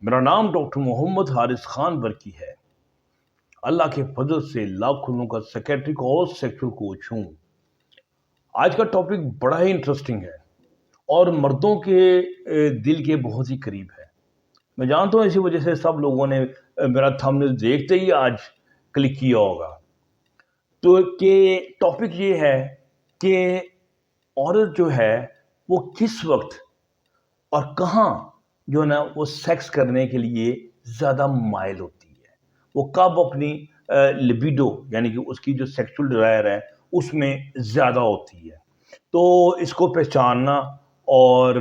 میرا نام ڈاکٹر محمد حارث خان برکی ہے۔ اللہ کے فضل سے لاکھوں کا سیکیٹرک اور سیکشل کوچ ہوں۔ آج کا ٹاپک بڑا ہی انٹرسٹنگ ہے اور مردوں کے دل کے بہت ہی قریب ہے۔ میں جانتا ہوں اسی وجہ سے سب لوگوں نے میرا تھمبنیل دیکھتے ہی آج کلک کیا ہوگا۔ تو کہ ٹاپک یہ ہے کہ عورت جو ہے وہ کس وقت اور کہاں جو ہے نا وہ سیکس کرنے کے لیے زیادہ مائل ہوتی ہے، وہ کب اپنی لبیڈو یعنی کہ اس کی جو سیکشل ڈیزائر ہے اس میں زیادہ ہوتی ہے۔ تو اس کو پہچاننا اور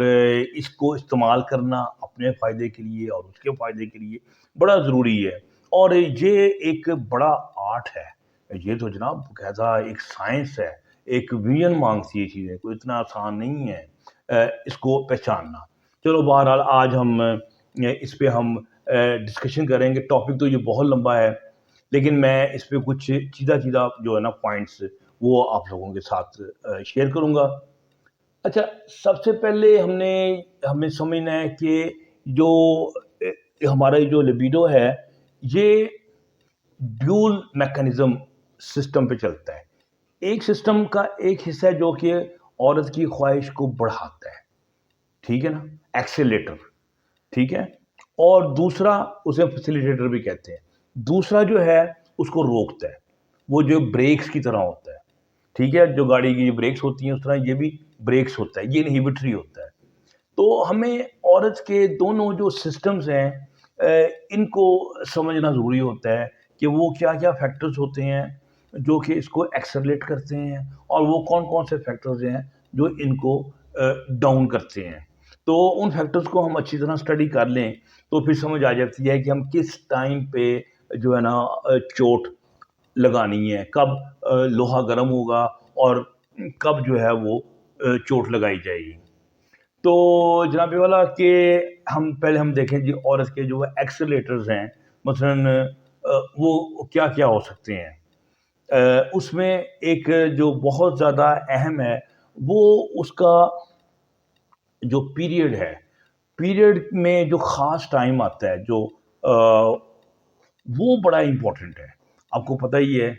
اس کو استعمال کرنا اپنے فائدے کے لیے اور اس کے فائدے کے لیے بڑا ضروری ہے، اور یہ ایک بڑا آرٹ ہے۔ یہ تو جناب کہتا ایک سائنس ہے، ایک ویژن مانگتی ہے چیزیں، کوئی اتنا آسان نہیں ہے اس کو پہچاننا۔ چلو بہرحال آج ہم اس پہ ہم ڈسکشن کریں گے۔ ٹاپک تو یہ بہت لمبا ہے لیکن میں اس پہ کچھ چیزہ جو ہے نا پوائنٹس وہ آپ لوگوں کے ساتھ شیئر کروں گا۔ اچھا، سب سے پہلے ہمیں سمجھنا ہے کہ جو ہمارا جو لبیڈو ہے یہ ڈیول میکانزم سسٹم پہ چلتا ہے۔ ایک سسٹم کا ایک حصہ ہے جو کہ عورت کی خواہش کو بڑھاتا ہے، ٹھیک ہے نا، ایکسیلیٹر، ٹھیک ہے، اور دوسرا اسے فیسیلیٹیٹر بھی کہتے ہیں۔ دوسرا جو ہے اس کو روکتا ہے، وہ جو بریکس کی طرح ہوتا ہے، ٹھیک ہے، جو گاڑی کی بریکس ہوتی ہیں اس طرح یہ بھی بریکس ہوتا ہے، یہ انہیبیٹری ہوتا ہے۔ تو ہمیں عورت کے دونوں جو سسٹمز ہیں ان کو سمجھنا ضروری ہوتا ہے کہ وہ کیا کیا فیکٹرز ہوتے ہیں جو کہ اس کو ایکسلریٹ کرتے ہیں، اور وہ کون کون سے فیکٹرز ہیں جو ان کو ڈاؤن کرتے ہیں۔ تو ان فیکٹرز کو ہم اچھی طرح اسٹڈی کر لیں تو پھر سمجھ آ جاتی ہے کہ ہم کس ٹائم پہ جو ہے نا چوٹ لگانی ہے، کب لوہا گرم ہوگا اور کب جو ہے وہ چوٹ لگائی جائے گی۔ تو جناب والا کہ ہم دیکھیں جی عورت کے جو ایکسیلیٹرز ہیں مثلاً وہ کیا کیا ہو سکتے ہیں۔ اس میں ایک جو بہت زیادہ اہم ہے وہ اس کا جو پیریڈ ہے، پیریڈ میں جو خاص ٹائم آتا ہے جو وہ بڑا امپورٹنٹ ہے۔ آپ کو پتہ ہی ہے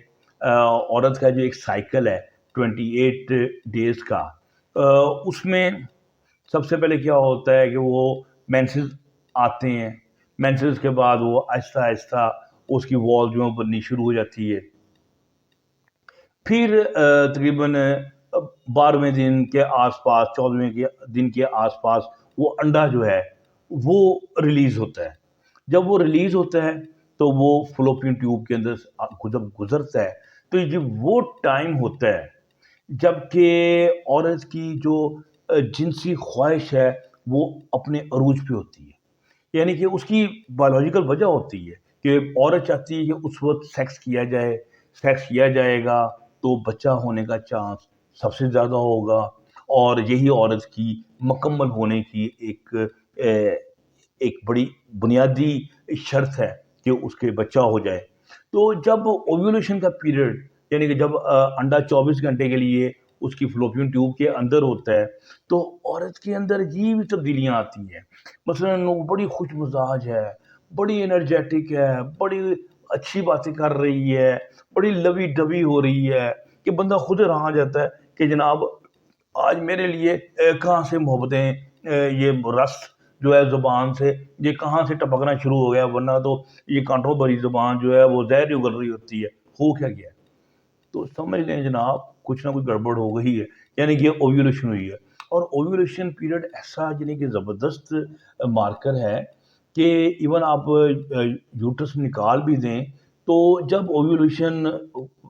عورت کا جو ایک سائیکل ہے 28 ڈیز کا، اس میں سب سے پہلے کیا ہوتا ہے کہ وہ مینسز آتے ہیں، مینسز کے بعد وہ آہستہ آہستہ اس کی وال جو بننی شروع ہو جاتی ہے۔ پھر تقریباً 12ویں دن کے آس پاس، 14ویں دن کے آس پاس وہ انڈا جو ہے وہ ریلیز ہوتا ہے۔ جب وہ ریلیز ہوتا ہے تو وہ فلوپین ٹیوب کے اندر جب گزرتا ہے تو یہ وہ ٹائم ہوتا ہے جب کہ عورت کی جو جنسی خواہش ہے وہ اپنے عروج پہ ہوتی ہے، یعنی کہ اس کی بایولوجیکل وجہ ہوتی ہے کہ عورت چاہتی ہے کہ اس وقت سیکس کیا جائے گا تو بچہ ہونے کا چانس سب سے زیادہ ہوگا، اور یہی عورت کی مکمل ہونے کی ایک بڑی بنیادی شرط ہے کہ اس کے بچہ ہو جائے۔ تو جب اوویولیشن کا پیریڈ یعنی کہ جب انڈا 24 گھنٹے کے لیے اس کی فلوپین ٹیوب کے اندر ہوتا ہے تو عورت کے اندر عجیب تبدیلیاں آتی ہیں۔ مثلاً وہ بڑی خوش مزاج ہے، بڑی انرجیٹک ہے، بڑی اچھی باتیں کر رہی ہے، بڑی لوی ڈبی ہو رہی ہے کہ بندہ خود رہا جاتا ہے کہ جناب آج میرے لیے کہاں سے محبتیں، یہ رس جو ہے زبان سے یہ کہاں سے ٹپکنا شروع ہو گیا، ورنہ تو یہ کانٹوں بھری زبان جو ہے وہ زہر اگل رہی ہوتی ہے، ہو کیا گیا؟ تو سمجھ لیں جناب کچھ نہ کچھ گڑبڑ ہو گئی ہے، یعنی کہ اوویولیشن ہوئی ہے۔ اور اوویولیشن پیریڈ ایسا یعنی کہ زبردست مارکر ہے کہ ایون آپ یوٹرس نکال بھی دیں تو جب اوویولیشن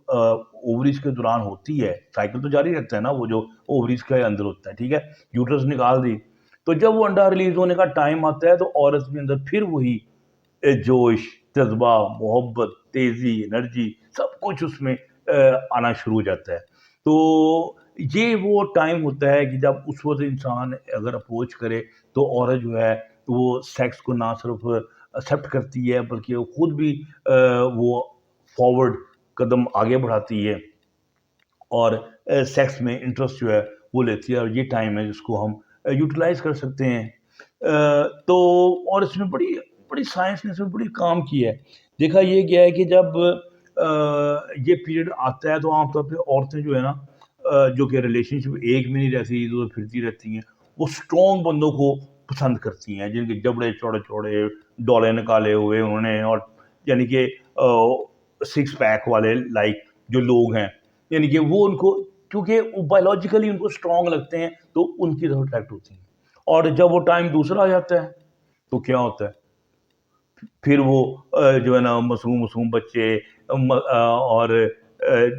اووریز کے دوران ہوتی ہے، سائیکل تو جاری رہتا ہے نا وہ جو اووریز کے اندر ہوتا ہے، ٹھیک ہے، یوٹرس نکال دی تو جب وہ انڈا ریلیز ہونے کا ٹائم آتا ہے تو عورت کے اندر پھر وہی جوش، جذبہ، محبت، تیزی، انرجی سب کچھ اس میں آنا شروع ہو جاتا ہے۔ تو یہ وہ ٹائم ہوتا ہے کہ جب اس وقت انسان اگر اپروچ کرے تو عورت جو ہے وہ سیکس کو نہ صرف ایکسیپٹ کرتی ہے بلکہ وہ خود بھی وہ فارورڈ قدم آگے بڑھاتی ہے اور سیکس میں انٹرسٹ جو ہے وہ لیتی ہے، اور یہ ٹائم ہے جس کو ہم یوٹیلائز کر سکتے ہیں۔ تو اور اس میں بڑی بڑی سائنس نے اس میں بڑی کام کی ہے. دیکھا یہ گیا ہے کہ جب یہ پیریڈ آتا ہے تو عام طور پہ عورتیں جو ہے نا جو کہ ریلیشن شپ ایک میں نہیں رہتی، ادھر ادھر پھرتی رہتی ہیں، وہ اسٹرانگ بندوں کو پسند کرتی ہیں، جن کے جبڑے چوڑے چوڑے ڈولے نکالے ہوئے انہوں نے، اور یعنی کہ سکس پیک والے لائک جو لوگ ہیں، یعنی کہ وہ ان کو کیونکہ بایولوجیکلی ان کو اسٹرانگ لگتے ہیں تو ان کی طرف اٹریکٹ ہوتی ہیں. اور جب وہ ٹائم دوسرا آ جاتا ہے تو کیا ہوتا ہے، پھر وہ جو ہے نا معصوم بچے اور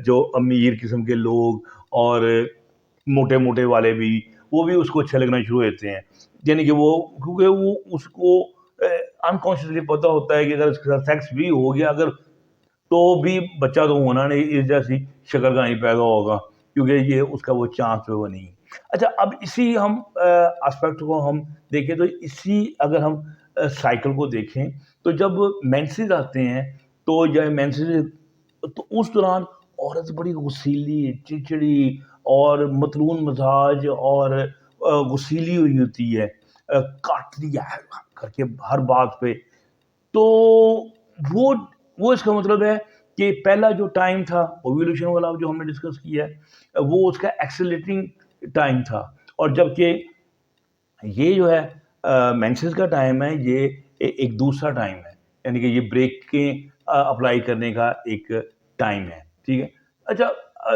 جو امیر قسم کے لوگ اور موٹے موٹے والے بھی، وہ بھی اس کو اچھے لگنا شروع ہوتے ہیں. یعنی کہ وہ کیونکہ وہ اس کو انکانشیسلی پتہ ہوتا ہے کہ اگر اس کے ساتھ سیکس بھی ہو گیا اگر تو بھی بچہ تو ہونا نہیں، اس جیسی شکل کا نہیں پیدا ہوگا، کیونکہ یہ اس کا وہ چانس وہ نہیں. اچھا، اب اسی ہم اسپیکٹ کو ہم دیکھیں تو اسی اگر ہم سائیکل کو دیکھیں تو جب مینسز آتے ہیں تو یا مینسز تو اس دوران عورت بڑی غسیلی، چڑچڑی اور متلون مزاج اور غسیلی ہوئی ہوتی ہے، کاٹ دیا ہے کر کے ہر بات پہ. تو وہ اس کا مطلب ہے کہ پہلا جو ٹائم تھا اوویولوشن والا جو ہم نے ڈسکس کیا ہے وہ اس کا ایکسیلیٹنگ ٹائم تھا، اور جبکہ یہ جو ہے مینسز کا ٹائم ہے یہ ایک دوسرا ٹائم ہے، یعنی کہ یہ بریک کے اپلائی کرنے کا ایک ٹائم ہے. ٹھیک ہے. اچھا،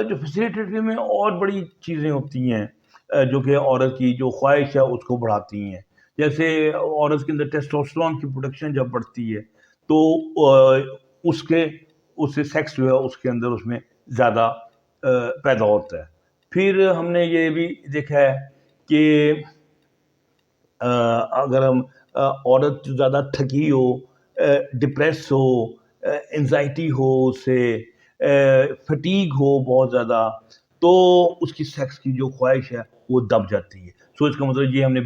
جو فیسیلیٹیٹری میں اور بڑی چیزیں ہوتی ہیں جو کہ عورت کی جو خواہش ہے اس کو بڑھاتی ہیں. جیسے عورت کے اندر ٹیسٹوسٹرون کی پروڈکشن جب بڑھتی ہے تو اس سے سیکس جو ہے اس کے اندر اس میں زیادہ پیدا ہوتا ہے. پھر ہم نے یہ بھی دیکھا ہے کہ اگر ہم عورت زیادہ تھکی ہو، ڈپریس ہو، انزائٹی ہو، اسے فٹیگ ہو بہت زیادہ، تو اس کی سیکس کی جو خواہش ہے وہ دب جاتی ہے. سو اس کا مطلب یہ ہم نے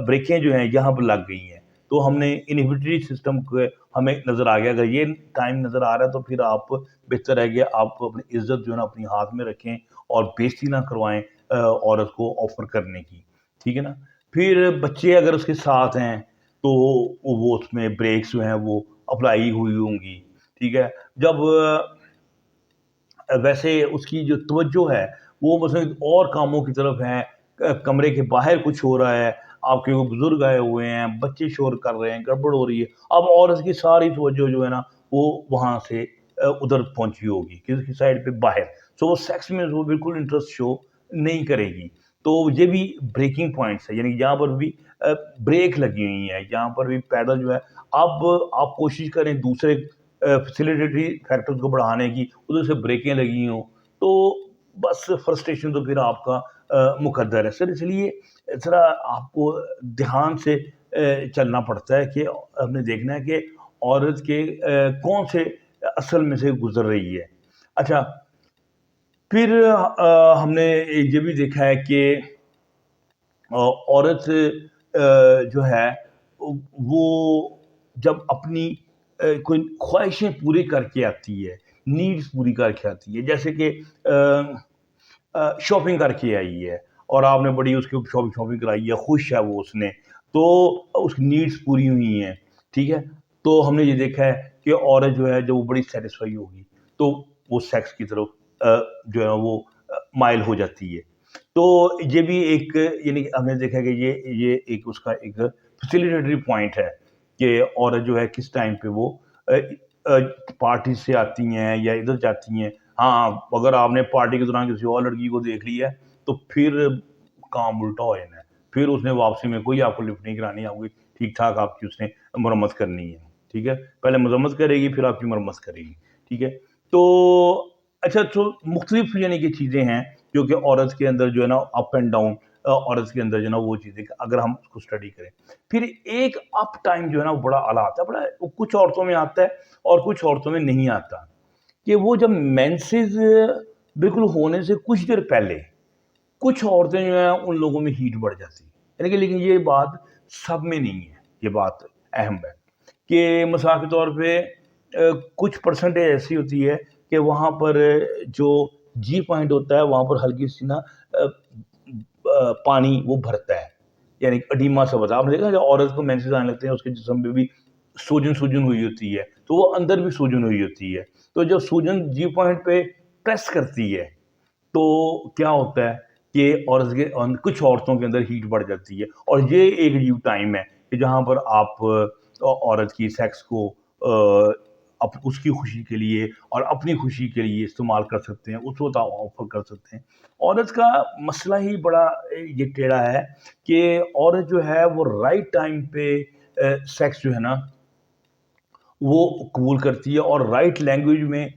بریکیں جو ہیں یہاں پر لگ گئی ہیں. تو ہم نے انہیبیٹری سسٹم کو ہمیں نظر آ گیا. اگر یہ ٹائم نظر آ رہا ہے تو پھر آپ بہتر ہے کہ آپ اپنی عزت جو ہے نا اپنی ہاتھ میں رکھیں اور بےزتی نہ کروائیں عورت کو آفر کرنے کی. ٹھیک ہے نا. پھر بچے اگر اس کے ساتھ ہیں تو وہ اس میں بریکس جو ہیں وہ اپلائی ہوئی ہوں گی. ٹھیک ہے. جب ویسے اس کی جو توجہ ہے وہ مثلا اور کاموں کی طرف ہے، کمرے کے باہر کچھ ہو رہا ہے، آپ کے وہ بزرگ آئے ہوئے ہیں، بچے شور کر رہے ہیں، گڑبڑ ہو رہی ہے، اب عورت کی ساری توجہ جو ہے نا وہ وہاں سے ادھر پہنچی ہوگی کسی کی سائڈ پہ باہر. سو وہ سیکس میں وہ بالکل انٹرسٹ شو نہیں کرے گی. تو یہ بھی بریکنگ پوائنٹس ہے، یعنی یہاں پر بھی بریک لگی ہوئی ہے، یہاں پر بھی پیڈل جو ہے. اب آپ کوشش کریں دوسرے فیسیلیٹیٹری فیکٹرز کو بڑھانے کی، ادھر سے بریکیں لگی ہوں تو بس فرسٹریشن تو پھر آپ کا مقدر ہے. سر اس لیے ذرا آپ کو دھیان سے چلنا پڑتا ہے کہ ہم نے دیکھنا ہے کہ عورت کے کون سے اصل میں سے گزر رہی ہے. اچھا، پھر ہم نے یہ بھی دیکھا ہے کہ عورت جو ہے وہ جب اپنی کوئی خواہشیں پوری کر کے آتی ہے، نیڈس پوری کر کے آتی ہے، جیسے کہ شاپنگ کر کے آئی ہے اور آپ نے بڑی اس کی شاپنگ کرائی ہے، خوش ہے وہ، اس نے تو اس کی نیڈس پوری ہوئی ہیں. ٹھیک ہے. تو ہم نے یہ دیکھا ہے کہ عورت جو ہے جب وہ بڑی سیٹسفائی ہوگی تو وہ سیکس کی طرف جو ہے وہ مائل ہو جاتی ہے. تو یہ بھی ایک یعنی ہم نے دیکھا کہ یہ ایک اس کا ایک فیسیلیٹیٹری پوائنٹ ہے کہ عورت جو ہے کس ٹائم پہ وہ پارٹی سے آتی ہیں یا ادھر جاتی ہیں. ہاں، اگر آپ نے پارٹی کے دوران کسی اور لڑکی کو دیکھ لی ہے تو پھر کام الٹا ہو جانا ہے، پھر اس نے واپسی میں کوئی آپ کو لفٹ نہیں کرانی، آپ کی ٹھیک ٹھاک آپ کی اس نے مرمت کرنی ہے. ٹھیک ہے. پہلے مرمت کرے گی پھر آپ کی مرمت کرے گی. ٹھیک ہے. تو اچھا، تو مختلف یعنی کہ چیزیں ہیں جو کہ عورت کے اندر جو ہے نا اپ اینڈ ڈاؤن، عورت کے اندر جو ہے نا وہ چیزیں اگر ہم اس کو اسٹڈی کریں. پھر ایک اپ ٹائم جو ہے نا وہ بڑا اعلیٰ آتا ہے، بڑا کچھ عورتوں میں آتا ہے اور کچھ عورتوں میں نہیں آتا، کہ وہ جب مینسز بالکل ہونے سے کچھ دیر پہلے کچھ عورتیں جو ہیں ان لوگوں میں ہیٹ بڑھ جاتی ہے. یعنی کہ لیکن یہ بات سب میں نہیں ہے، یہ بات اہم ہے کہ مثال کے طور پہ کچھ پرسنٹیج ایسی ہوتی ہے کہ وہاں پر جو جی پوائنٹ ہوتا ہے وہاں پر ہلکی سی نا پانی وہ بھرتا ہے. یعنی اڈیما سا بتا، آپ نے دیکھا جب عورت کو مینسز آنے لگتے ہیں اس کے جسم پہ بھی سوجن ہوئی ہوتی ہے، تو وہ اندر بھی سوجن ہوئی ہوتی ہے، تو جب سوجن جی پوائنٹ پہ پریس کرتی ہے تو کیا ہوتا ہے کہ عورت کے کچھ عورتوں کے اندر ہیٹ بڑھ جاتی ہے، اور یہ ایک عجیب ٹائم ہے کہ جہاں پر آپ عورت کی سیکس کو اس کی خوشی کے لیے اور اپنی خوشی کے لیے استعمال کر سکتے ہیں، اس وقت آپ آفر کر سکتے ہیں۔ عورت کا مسئلہ ہی بڑا یہ ٹیڑھا ہے کہ عورت جو ہے وہ رائٹ ٹائم پہ سیکس جو ہے نا وہ قبول کرتی ہے، اور رائٹ لینگویج میں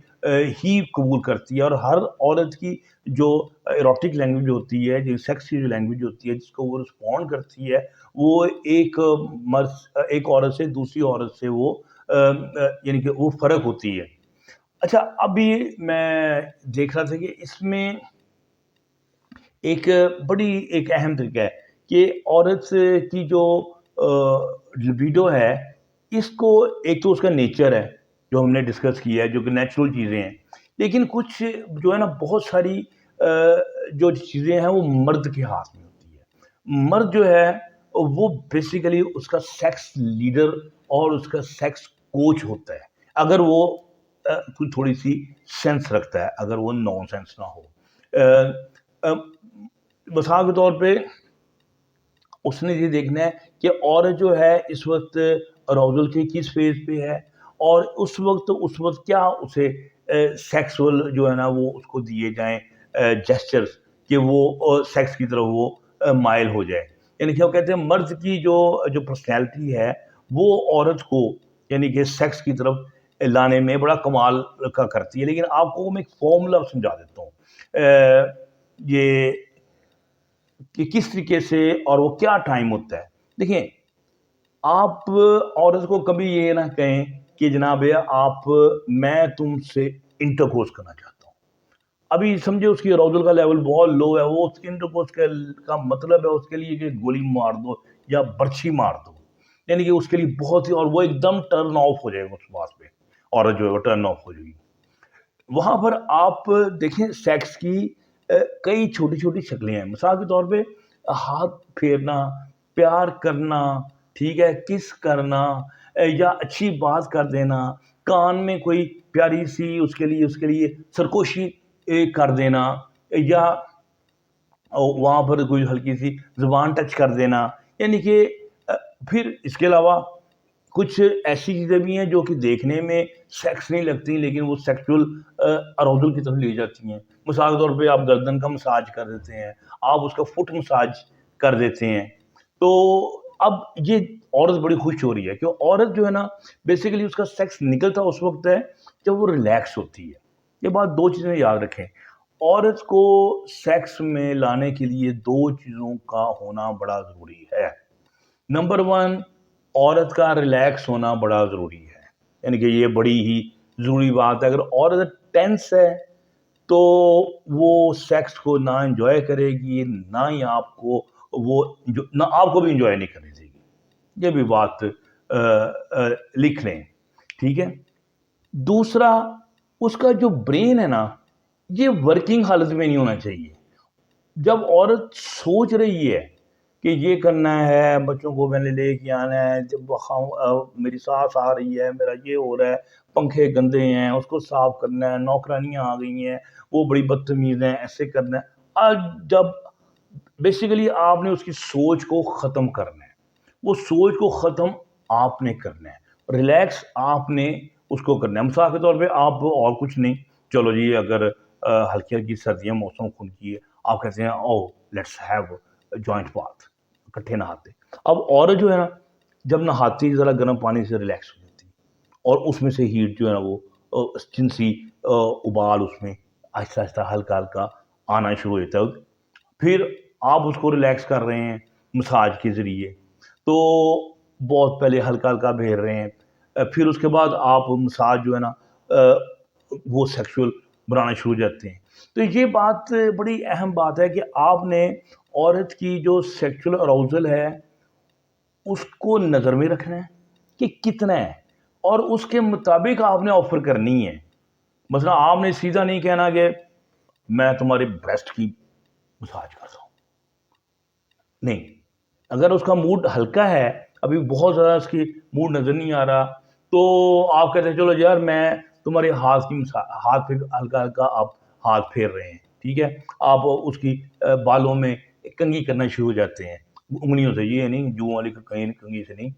ہی قبول کرتی ہے، اور ہر عورت کی جو ایروٹک لینگویج ہوتی ہے، جو سیکس کی جو لینگویج ہوتی ہے جس کو وہ رسپونڈ کرتی ہے، وہ ایک عورت سے دوسری عورت سے وہ یعنی کہ وہ فرق ہوتی ہے۔ اچھا، ابھی میں دیکھ رہا تھا کہ اس میں ایک اہم طریقہ ہے کہ عورت کی جو لبیڈو ہے، اس کو ایک تو اس کا نیچر ہے جو ہم نے ڈسکس کیا ہے، جو کہ نیچرل چیزیں ہیں، لیکن کچھ جو ہے نا بہت ساری جو چیزیں ہیں وہ مرد کے ہاتھ میں ہوتی ہے۔ مرد جو ہے وہ بیسیکلی اس کا سیکس لیڈر اور اس کا سیکس کوچ ہوتا ہے، اگر وہ کوئی تھوڑی سی سینس رکھتا ہے، اگر وہ نان سینس نہ ہو۔ مثال کے طور پہ اس نے یہ دیکھنا ہے کہ عورت جو ہے اس وقت اراؤزل کے کس فیز پہ ہے، اور اس وقت کیا اسے سیکسول جو ہے نا وہ اس کو دیے جائیں جیسچرز کہ وہ سیکس کی طرف وہ مائل ہو جائے۔ یعنی کہ وہ کہتے ہیں مرد کی جو پرسنالٹی ہے وہ عورت کو یعنی کہ سیکس کی طرف لانے میں بڑا کمال کا کرتی ہے۔ لیکن آپ کو میں ایک فارمولا سمجھا دیتا ہوں یہ کہ کس طریقے سے اور وہ کیا ٹائم ہوتا ہے۔ دیکھیں، آپ عورت کو کبھی یہ نہ کہیں کہ جناب میں تم سے انٹرکورس کرنا چاہتا ہوں۔ ابھی سمجھے اس کی اراؤزل کا لیول بہت لو ہے، وہ انٹرکورس کا مطلب ہے اس کے لیے کہ گولی مار دو یا برچھی مار دو، یعنی کہ اس کے لیے بہت ہی، اور وہ ایک دم ٹرن آف ہو جائے گا اس بات پہ، عورت جو ہے وہ ٹرن آف ہو جائے گی۔ وہاں پر آپ دیکھیں سیکس کی کئی چھوٹی چھوٹی شکلیں ہیں، مثال کے طور پہ ہاتھ پھیرنا، پیار کرنا، ٹھیک ہے، کس کرنا، یا اچھی بات کر دینا، کان میں کوئی پیاری سی اس کے لیے سرکوشی کر دینا، یا وہاں پر کوئی ہلکی سی زبان ٹچ کر دینا، یعنی کہ پھر اس کے علاوہ کچھ ایسی چیزیں بھی ہیں جو کہ دیکھنے میں سیکس نہیں لگتی لیکن وہ سیکسول اراؤزل کی طرف لے جاتی ہیں۔ مثال کے طور پہ آپ گردن کا مساج کر دیتے ہیں، آپ اس کا فٹ مساج کر دیتے ہیں، تو اب یہ عورت بڑی خوش ہو رہی ہے کہ عورت جو ہے نا بیسیکلی اس کا سیکس نکلتا اس وقت ہے جب وہ ریلیکس ہوتی ہے۔ یہ بات دو چیزیں یاد رکھیں، عورت کو سیکس میں لانے کے لیے دو چیزوں کا ہونا بڑا ضروری ہے۔ نمبر ون، عورت کا ریلیکس ہونا بڑا ضروری ہے، یعنی کہ یہ بڑی ہی ضروری بات ہے۔ اگر عورت ٹینس ہے تو وہ سیکس کو نہ انجوائے کرے گی، نہ ہی آپ کو بھی انجوائے نہیں کرنے دے گی، یہ بھی بات لکھ لیں، ٹھیک ہے۔ دوسرا، اس کا جو برین ہے نا یہ ورکنگ حالت میں نہیں ہونا چاہیے۔ جب عورت سوچ رہی ہے کہ یہ کرنا ہے، بچوں کو میں نے لے کے آنا ہے، جب میری سانس آ رہی ہے، میرا یہ ہو رہا ہے، پنکھے گندے ہیں اس کو صاف کرنا ہے، نوکرانیاں آ گئی ہیں وہ بڑی بدتمیز ہیں، ایسے کرنا ہے، آج جب بیسیکلی آپ نے اس کی سوچ کو ختم کرنا ہے، وہ سوچ کو ختم آپ نے کرنا ہے، ریلیکس آپ نے اس کو کرنا ہے۔ مثال کے طور پہ آپ اور کچھ نہیں، چلو جی اگر ہلکی ہلکی سردیاں موسم کھل کی ہے، آپ کہتے ہیں او لیٹس ہیو جوائنٹ باتھ، اکٹھے نہاتے۔ اب عورت جو ہے نا جب نہاتی ذرا گرم پانی سے ریلیکس ہو جاتی، اور اس میں سے ہیٹ جو ہے نا وہ جنسی ابال اس میں آہستہ آہستہ ہلکا ہلکا آنا شروع ہو جاتا ہے۔ پھر آپ اس کو ریلیکس کر رہے ہیں مساج کے ذریعے، تو بہت پہلے ہلکا ہلکا بھیر رہے ہیں، پھر اس کے بعد آپ مساج جو ہے نا وہ سیکشول بنانا شروع ہو جاتے ہیں۔ تو یہ بات بڑی اہم بات ہے کہ آپ نے عورت کی جو سیکشول اراؤزل ہے اس کو نظر میں رکھنا ہے کہ کتنا ہے، اور اس کے مطابق آپ نے آفر کرنی ہے۔ مثلا آپ نے سیدھا نہیں کہنا کہ میں تمہارے بریسٹ کی مساج کرتا ہوں، نہیں، اگر اس کا موڈ ہلکا ہے، ابھی بہت زیادہ اس کی موڈ نظر نہیں آ رہا، تو آپ کہتے ہیں چلو یار میں تمہارے ہاتھ کی ہاتھ پھر ہلکا ہلکا آپ ہاتھ پھیر رہے ہیں، ٹھیک ہے، آپ اس کی بالوں میں کنگھی کرنا شروع ہو جاتے ہیں، انگلیوں سے، یہ نہیں جو والی کنگھی سے نہیں،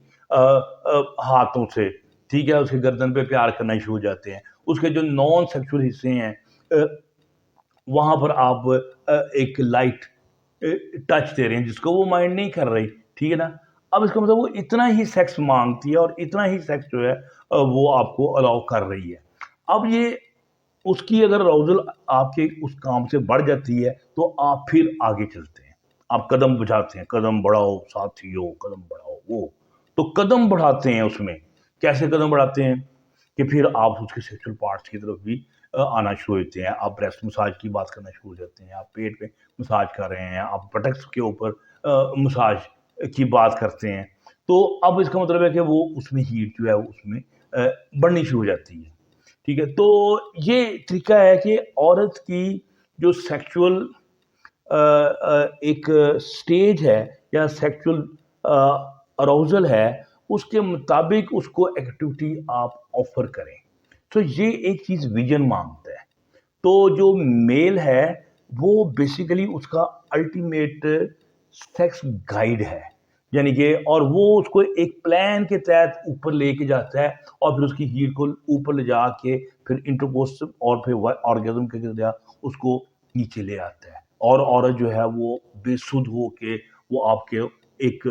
ہاتھوں سے، ٹھیک ہے، اس کے گردن پہ پیار کرنا شروع ہو جاتے ہیں، اس کے جو نان سیکچول حصے ہیں وہاں پر آپ ایک لائٹ ٹچ دے رہے ہیں جس کو وہ مائنڈ نہیں کر رہی، ٹھیک ہے نا۔ اب اس کا مطلب وہ اتنا ہی سیکس مانگتی ہے اور اتنا ہی سیکس جو ہے وہ آپ کو الاؤ کر رہی ہے۔ اب یہ اس کی اگر روزل آپ کے اس کام سے بڑھ جاتی ہے تو آپ پھر آگے چلتے ہیں، آپ قدم بڑھاتے ہیں، قدم بڑھاؤ ساتھیو، قدم بڑھاؤ، وہ تو قدم بڑھاتے ہیں اس میں، کیسے قدم بڑھاتے ہیں کہ پھر آپ اس کے سیکشل پارٹس کی طرف بھی آنا شروع ہوتے ہیں، آپ بریسٹ مساج کی بات کرنا شروع ہو جاتے ہیں، آپ پیٹ پہ مساج کر رہے ہیں، آپ بٹکس کے اوپر مساج کی بات کرتے ہیں، تو اب اس کا مطلب ہے کہ وہ اس میں ہیٹ جو ہے اس میں بڑھنی شروع ہو جاتی ہے، ٹھیک ہے۔ تو یہ طریقہ ہے کہ عورت کی جو سیکچول ایک سٹیج ہے یا سیکچول اراؤزل ہے، اس کے مطابق اس کو ایکٹیویٹی آپ آفر کریں، تو یہ ایک چیز ویژن مانگتا ہے۔ تو جو میل ہے وہ بیسیکلی اس کا الٹیمیٹ سیکس گائیڈ ہے، یعنی کہ اور وہ اس کو ایک پلان کے تحت اوپر لے کے جاتا ہے اور پھر اس کی ہیٹ کو اوپر لے جا کے پھر انٹرکورس اور پھر آرگزم کے ذریعہ اس کو نیچے لے آتا ہے، اور عورت جو ہے وہ بے سدھ ہو کے وہ آپ کے ایک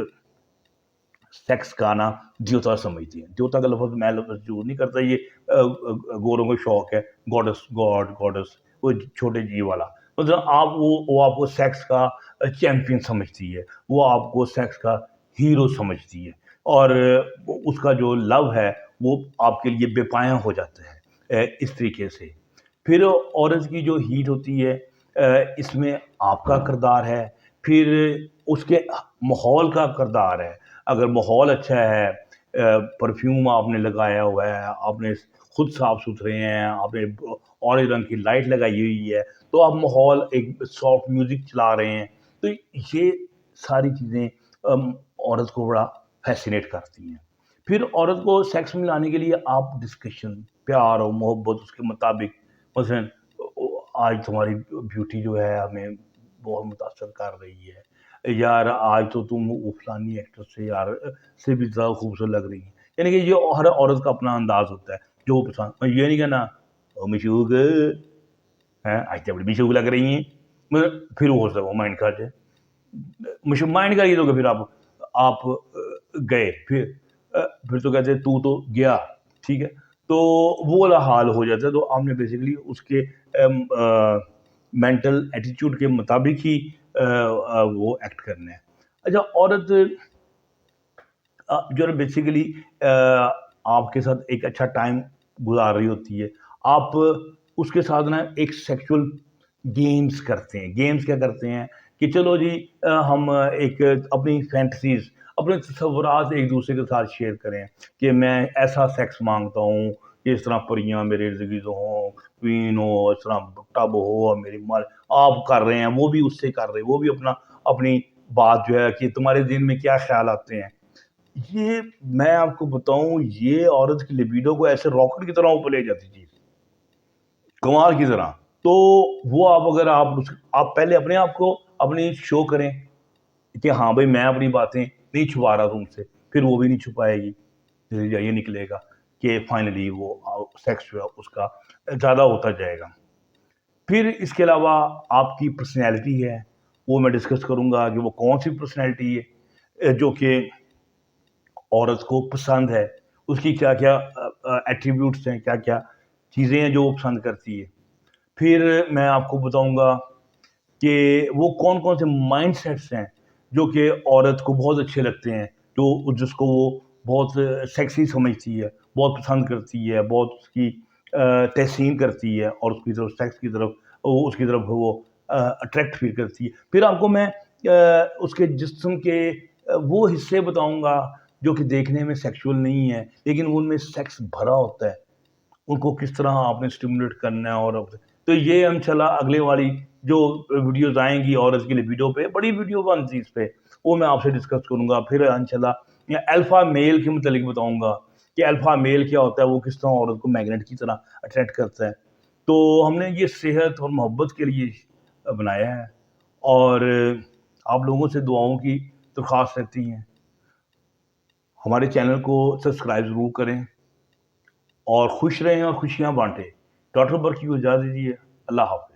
سیکس کا نا دیوتا سمجھتی ہے۔ دیوتا کا لفظ میں لفظ یوز نہیں کرتا، یہ گوروں کا شوق ہے، گوڈس، گوڈس، وہ چھوٹے جی والا، مطلب آپ وہ آپ کو سیکس کا چیمپئن سمجھتی ہے، وہ آپ کو سیکس کا ہیرو سمجھتی ہے، اور اس کا جو لو ہے وہ آپ کے لیے بے پایاں ہو جاتا ہے اس طریقے سے۔ پھر عورت کی جو ہیٹ ہوتی ہے اس میں آپ کا کردار ہے، پھر اس کے ماحول کا کردار ہے، اگر ماحول اچھا ہے، پرفیوم آپ نے لگایا ہوا ہے، آپ نے خود صاف ستھرے ہیں، آپ نے اورنج رنگ کی لائٹ لگائی ہوئی ہے، تو آپ ماحول ایک سافٹ میوزک چلا رہے ہیں، تو یہ ساری چیزیں عورت کو بڑا فیسینیٹ کرتی ہیں۔ پھر عورت کو سیکس میں لانے کے لیے آپ ڈسکشن، پیار اور محبت اس کے مطابق، مثلاً آج تمہاری بیوٹی جو ہے ہمیں بہت متاثر کر رہی ہے، یار آج تو تم فلانی ایکٹر سے یار سے بھی زیادہ خوبصورت لگ رہی ہیں، یعنی کہ یہ ہر عورت کا اپنا انداز ہوتا ہے جو وہ پسند، یہ نہیں کہنا مشوق ہے آج تو بڑی مشوق لگ رہی ہیں، پھر وہ سب مائنڈ کر جائے، مائنڈ کریے تو کہ پھر آپ گئے، پھر تو کہتے ہیں تو گیا، ٹھیک ہے، تو وہ والا حال ہو جاتا ہے، تو آپ نے بیسیکلی اس کے مینٹل ایٹیٹیوڈ کے مطابق ہی وہ ایکٹ کرنا ہے۔ اچھا، عورت جو ہے بیسیکلی آپ کے ساتھ ایک اچھا ٹائم گزار رہی ہوتی ہے، آپ اس کے ساتھ نا ایک سیکچول گیمز کرتے ہیں۔ گیمز کیا کرتے ہیں کہ چلو جی ہم ایک اپنی فینٹسیز، اپنے تصورات ایک دوسرے کے ساتھ شیئر کریں کہ میں ایسا سیکس مانگتا ہوں کہ اس طرح پریاں میرے ارد گرد ہوں، کوئین ہو، اس طرح ٹب ہو، میری مال آپ کر رہے ہیں، وہ بھی اس سے کر رہے ہیں، وہ بھی اپنی بات جو ہے کہ تمہارے دل میں کیا خیال آتے ہیں۔ یہ میں آپ کو بتاؤں، یہ عورت کی لیبیڈو کو ایسے راکٹ کی طرح اوپر لے جاتی چیز، کمال کی طرح۔ تو وہ اگر آپ پہلے اپنے آپ کو اپنی شو کریں کہ ہاں بھائی میں اپنی باتیں نہیں چھپا رہا تم سے، پھر وہ بھی نہیں چھپائے گی، یہ نکلے گا کہ فائنلی وہ سیکس جو ہے اس کا زیادہ ہوتا جائے گا۔ پھر اس کے علاوہ آپ کی پرسنالٹی ہے، وہ میں ڈسکس کروں گا کہ وہ کون سی پرسنالٹی ہے جو کہ عورت کو پسند ہے، اس کی کیا کیا ایٹریبیوٹس ہیں، کیا کیا چیزیں ہیں جو وہ پسند کرتی ہے۔ پھر میں آپ کو بتاؤں گا کہ وہ کون کون سے مائنڈ سیٹس ہیں جو کہ عورت کو بہت اچھے لگتے ہیں، جس کو وہ بہت سیکسی سمجھتی ہے، بہت پسند کرتی ہے، بہت اس کی تحسین کرتی ہے، اور اس کی طرف سیکس کی طرف اس کی طرف وہ اٹریکٹ فیل کرتی ہے۔ پھر آپ کو میں اس کے جسم کے وہ حصے بتاؤں گا جو کہ دیکھنے میں سیکشول نہیں ہے لیکن ان میں سیکس بھرا ہوتا ہے، ان کو کس طرح آپ نے اسٹیمولیٹ کرنا ہے۔ اور تو یہ انشاءاللہ اگلے والی جو ویڈیوز آئیں گی عورت کے لیے ویڈیو پہ، بڑی ویڈیو بنتی اس پہ، وہ میں آپ سے ڈسکس کروں گا. پھر انشاءاللہ الفا میل کے متعلق بتاؤں گا کہ الفا میل کیا ہوتا ہے, وہ کس طرح عورت کو میگنیٹ کی طرح اٹریکٹ کرتا ہے. تو ہم نے یہ صحت اور محبت کے لیے بنایا ہے, اور آپ لوگوں سے دعاؤں کی درخواست رہتی ہیں. ہمارے چینل کو سبسکرائب ضرور کریں, اور خوش رہیں اور خوشیاں بانٹیں. ڈاکٹر برکی کو اجازت دیجیے. اللہ حافظ.